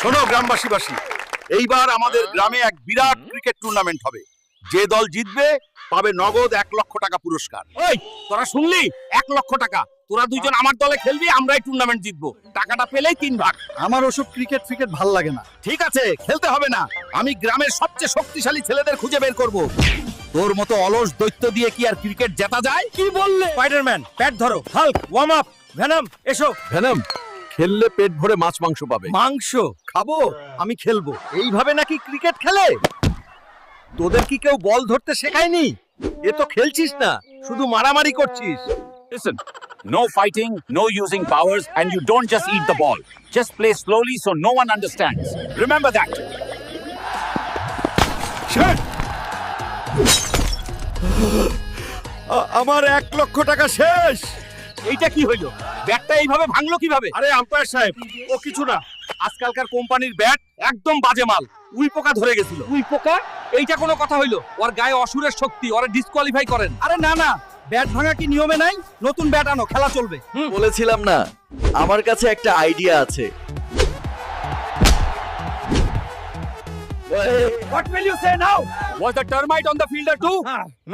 শোনো গ্রামবাসীবাসী, এইবার আমাদের গ্রামে এক বিরাট ক্রিকেট টুর্নামেন্ট হবে। যে দল জিতবে পাবে নগদ 1 লক্ষ টাকা পুরস্কার। ওই তোরা শুনলি, 1 লক্ষ টাকা। তোরা দুইজন আমার দলে খেলবি, আমরাই টুর্নামেন্ট জিতবো। টাকাটা পেলেই 3 ভাগ। আমার ওসব ক্রিকেট ফ্রিকেট ভাল লাগে না। ঠিক আছে, খেলতে হবে না। আমি গ্রামের সবচেয়ে শক্তিশালী ছেলেদের খুঁজে বের করব। তোর মতো অলস দৈত্য দিয়ে কি আর ক্রিকেট জেতা যায়? কি বললে? স্পাইডারম্যান, প্যাড ধরো। Hulk, warm up. ভেনম, এসো। ভেনম, খেললে পেট ভরে মাছ মাংস পাবে। মাংস খাবো, আমি খেলবো। এইভাবে নাকি ক্রিকেট খেলে? তোদের কি কেউ বল ধরতে শেখায়নি? এ তো খেলছিস না, শুধু মারামারি করছিস। Listen, no fighting, no using powers, and you don't just eat the ball. Just play slowly so no one understands. Remember that. আমার 1 লক্ষ টাকা শেষ। এইটা কি হইলো? ব্যাটটা এইভাবে ভাঙলো কিভাবে? আরে আম্পায়ার সাহেব, ও কিছু না। আজকালকার কোম্পানির ব্যাট একদম বাজে মাল। উই পোকা ধরে গেছিল। উই পোকা? এইটা কোনো কথা হইলো? ওর গায়ে অসুরের শক্তি, ওরে ডিসকোয়ালিফাই করেন। আরে না না, ব্যাট ভাঙা কি নিয়মে নাই? নতুন ব্যাট আনো, খেলা চলবে। বলেছিলাম না, আমার কাছে একটা আইডিয়া আছে। What will you say now? Was the termite on the fielder too?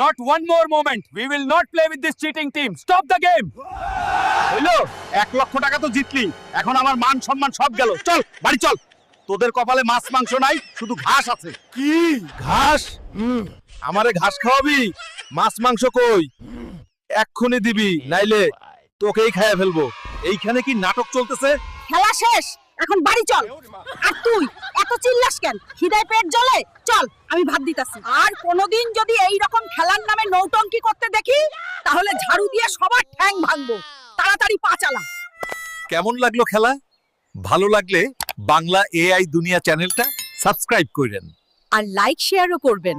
Not one more moment. We will not play with this cheating team. Stop the game. হইলো, 1 লক্ষ টাকা তো জিতলি। এখন আমার মান সম্মান সব গেল। চল বাড়ি চল। তোদের কপালে মাছ মাংস নাই, শুধু ঘাস আছে। কি ঘাস? আমারে ঘাস খাওয়াবি? মাছ মাংস কই? এক্ষুনি দিবি, নাইলে তোকেই খাইয়া ফেলবো। এইখানে কি নাটক চলতেছে? খেলা শেষ, এখন বাড়ি চল। আর তুই এত চিল্লাস কেন? খিদায় পেট জ্বলে? চল, আমি ভাত দিতাছি। আর কোনোদিন যদি এই রকম খেলার নামে নৌটঙ্কি করতে দেখি, তাহলে ঝাড়ু দিয়ে সবার ঠ্যাং ভাঙবো। তাড়াতাড়ি পা চালা। কেমন লাগলো খেলা? ভালো লাগলে বাংলা এআই দুনিয়া চ্যানেলটা সাবস্ক্রাইব করেন। আর লাইক শেয়ারও করবেন।